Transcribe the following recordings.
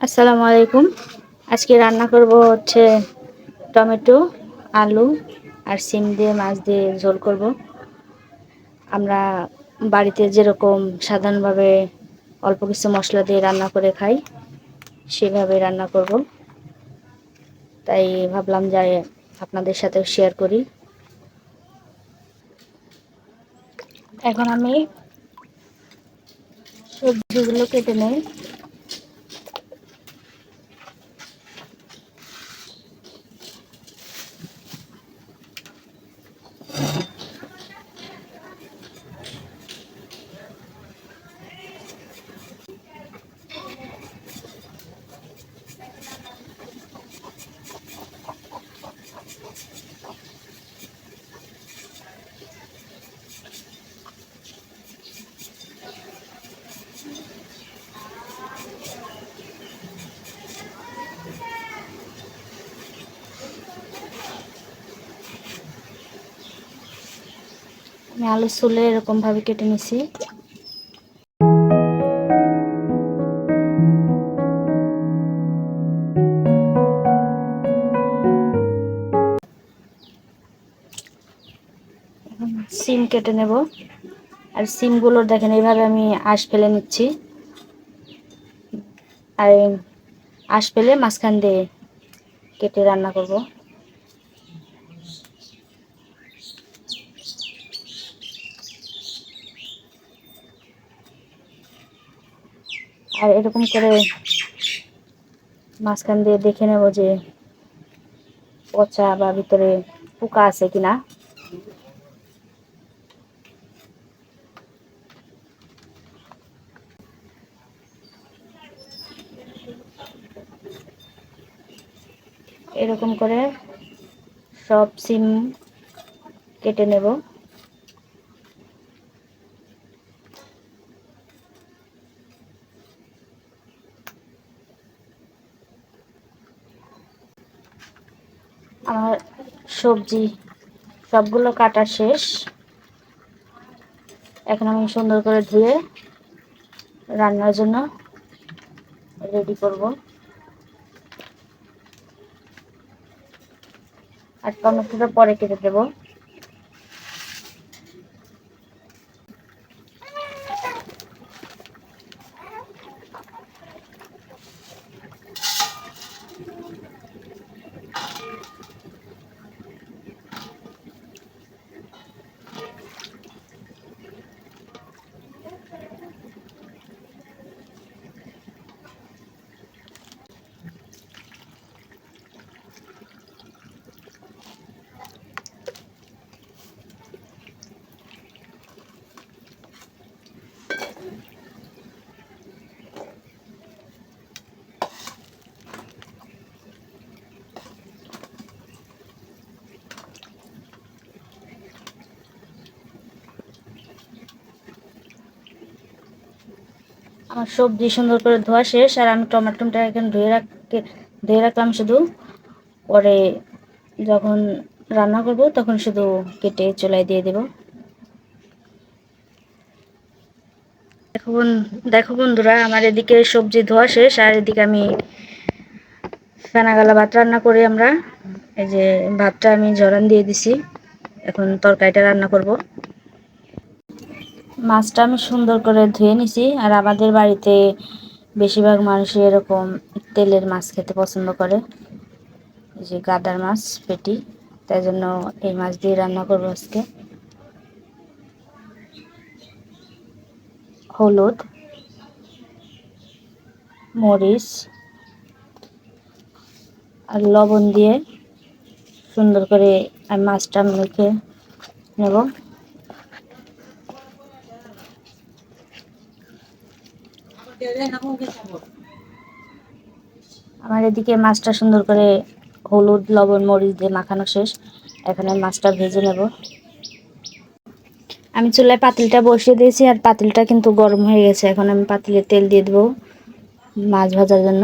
আসসালামু আলাইকুম। আজকে রান্না করব হচ্ছে টমেটো, আলু আর সিম দিয়ে মাছ দিয়ে ঝোল করব। আমরা বাড়িতে যেরকম সাধারণভাবে অল্প কিছু মশলা দিয়ে রান্না করে খাই সেভাবে রান্না করব। তাই ভাবলাম যে আপনাদের সাথে শেয়ার করি। এখন আমি সবজিগুলো কেটে নেই। আমি আলু ছুলে এরকম ভাবে কেটে নিছি। সিম কেটে নেব। আর সিমগুলোর দেখেন এইভাবে আমি আঁশ ফেলে নিচ্ছি। আর আঁশ ফেলে মাঝখান দিয়ে কেটে রান্না করব। আর এরকম করে মাঝখান দিয়ে দেখে নেব যে পচা বা ভিতরে পোকা আছে কিনা। এরকম করে সব সিম কেটে নেব। আমার সবজি সবগুলো কাটা শেষ। এখন আমি সুন্দর করে ধুয়ে রান্নার জন্য রেডি করব। আর টমেটোটা পরে কেটে দেব। আমার সবজি সুন্দর করে ধোয়া শেষ। আর আমি টমেটোটা এখন ধুয়ে রাখলাম শুধু। পরে যখন রান্না করব তখন শুধু কেটে চুলায় দিয়ে দেব। দেখো বন্ধুরা, আমার এদিকে সবজি ধোয়া শেষ আর এদিকে আমি ফেনাগালা ভাত রান্না করি আমরা। এই যে ভাতটা আমি ঝরান দিয়ে দিছি। এখন তরকারিটা রান্না করব। মাছটা আমি সুন্দর করে ধুয়ে নিছি। আর আমাদের বাড়িতে বেশিরভাগ মানুষই এরকম তেলের মাছ খেতে পছন্দ করে, এই যে গাদার মাছ পেটি। তাই জন্য এই মাছ দিয়ে রান্না করবো আজকে। হলুদ, মরিচ আর লবণ দিয়ে সুন্দর করে আমি মাছটা মেখে নেব। আমার এদিকে মাছটা সুন্দর করে হলুদ লবণ মরিচ দিয়ে মাখানো শেষ। এখন আমি মাছটা ভেজে নেব। আমি চুলায় পাতিলটা বসিয়ে দিয়েছি আর পাতিলটা কিন্তু গরম হয়ে গেছে। এখন আমি পাতিলে তেল দিয়ে দেবো মাছ ভাজার জন্য।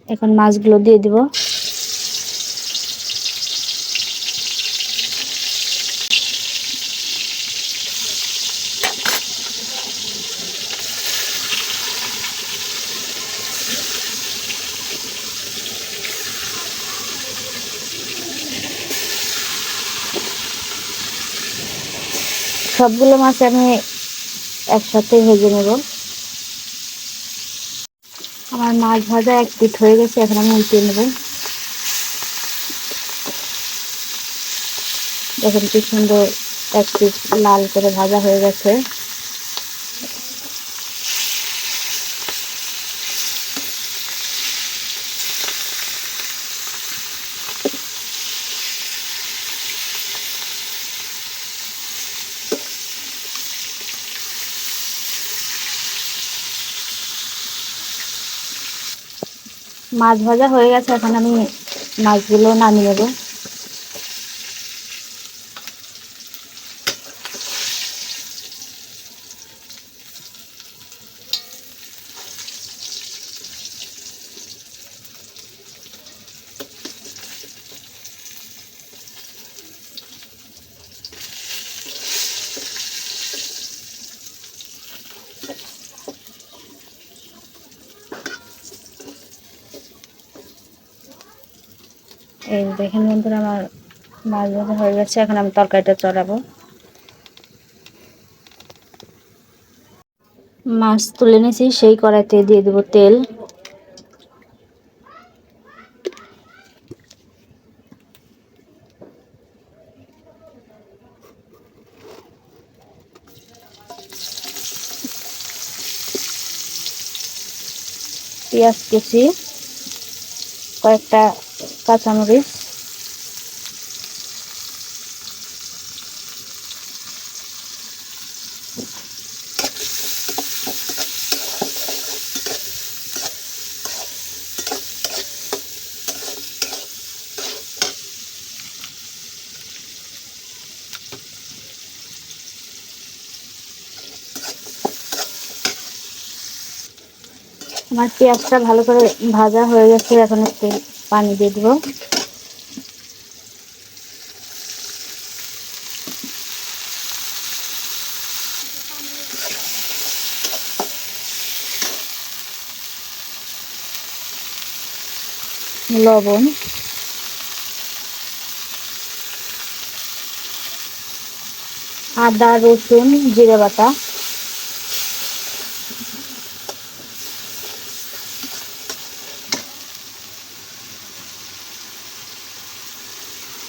এখন মাছগুলো দিয়ে দিব। সবগুলো মাছ আমি একসাথে ভেজে নেব। আমার মাছ ভাজা এক পিঠ হয়ে গেছে, এখন আমি উল্টে নেব। দেখুন কি সুন্দর এক পিঠ লাল করে ভাজা হয়ে গেছে। মাছ ভাজা হয়ে গেছে, এখন আমি মাছগুলো নামিয়ে নেব। এই দেখেন বন্ধুরা, আমার মাছ ভাজা হয়ে গেছে, এখন আমি তরকারিটা চড়াবো। মাছ তুলে নিয়েছি, সেই কড়াইতে দিয়ে দেব তেল। পেঁয়াজ কুচি, কয়েকটা কাঁচামরিচ, আমার পেঁয়াজটা ভালো করে ভাজা হয়ে গেছে, এখন একটু পানি দিয়ে দেবো। লবণ, আদা রসুন জিরে বাটা,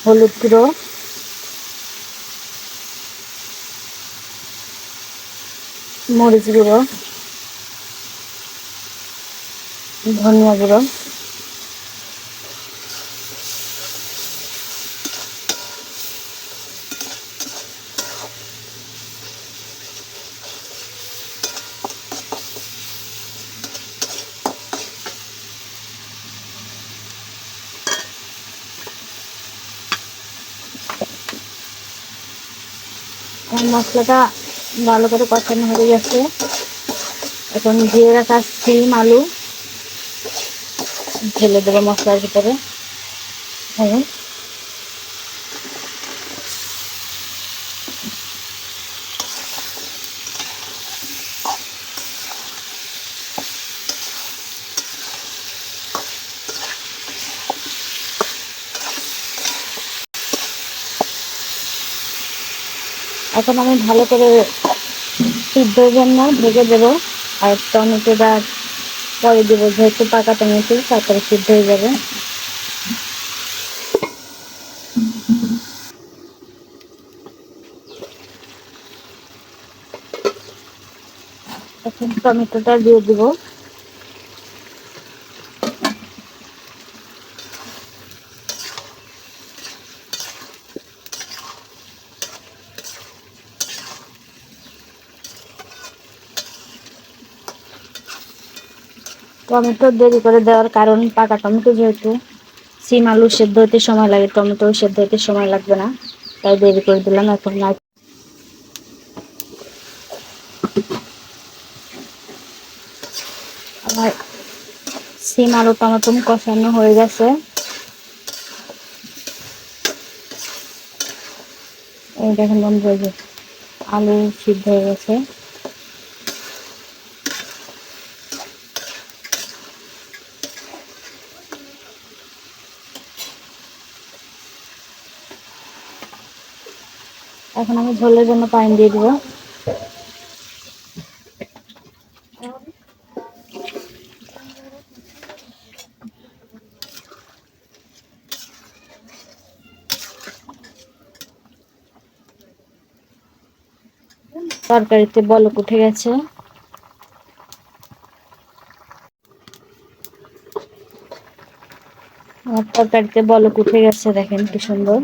হলুদ গুঁড়ো, মরিচ গুঁড়ো, ধনিয়া গুঁড়ো, মশলাটা ভালো করে কষানো হয়ে গেছে, এখন দিয়ে রাখা সিম আলু ঢেলে দেবো মশলার ভিতরে। হ্যাঁ, এখন আমি ভালো করে সিদ্ধর জন্য ঢেকে দেবো, আর টমেটোটা পরে দেবো, যেহেতু পাকা টমেটো তারপরে সিদ্ধ হয়ে যাবে। এখন টমেটোটা দিয়ে দেবো। টমেটো দেরি করে দেওয়ার কারণ, পাকা টমেটো যেহেতু, সিম আলু সেদ্ধ হতে সময় লাগে, টমেটো সেদ্ধ হতে সময় লাগবে না, তাই দেরি করে দিলাম। এখন আমার সিম আলু টমেটো কষানো হয়ে গেছে। এই দেখেন বন্ধুরা, যে আলু সিদ্ধ হয়ে গেছে। এখন আমি ঝোলের জন্য পানি দিয়ে দিব। তরকারিতে বলক উঠে গেছে। আমার তরকারিতে বলক উঠে গেছে, দেখেন কি সুন্দর।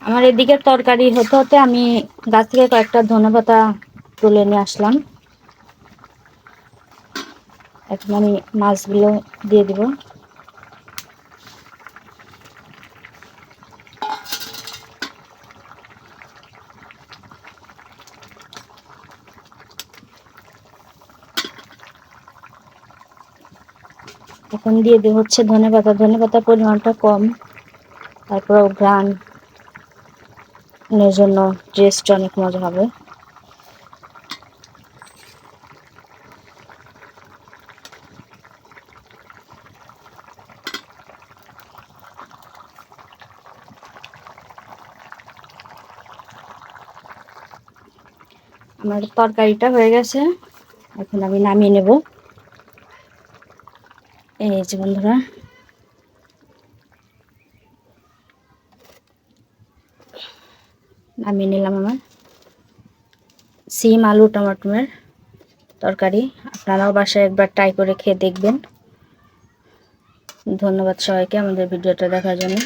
আমার এদিকে তরকারি হতে হতে আমি গাছ থেকে কয়েকটা ধনেপাতা তুলে নিয়ে আসলাম। এখন আমি মাছগুলো দিয়ে দিব। এখন দিয়ে দেব হচ্ছে ধনেপাতা। ধনেপাতার পরিমাণটা কম, তারপরেও ঘ্রাণের জন্য টেস্ট অনেক মজা হবে। আমার তরকারিটা হয়ে গেছে, এখন আমি নামিয়ে নেব। এই যে বন্ধুরা, নামিয়ে নিলাম আমার সিম আলু টমেটোর তরকারি। আপনারাও বাসায় একবার ট্রাই করে খেয়ে দেখবেন। ধন্যবাদ সবাইকে আমাদের ভিডিওটা দেখার জন্য।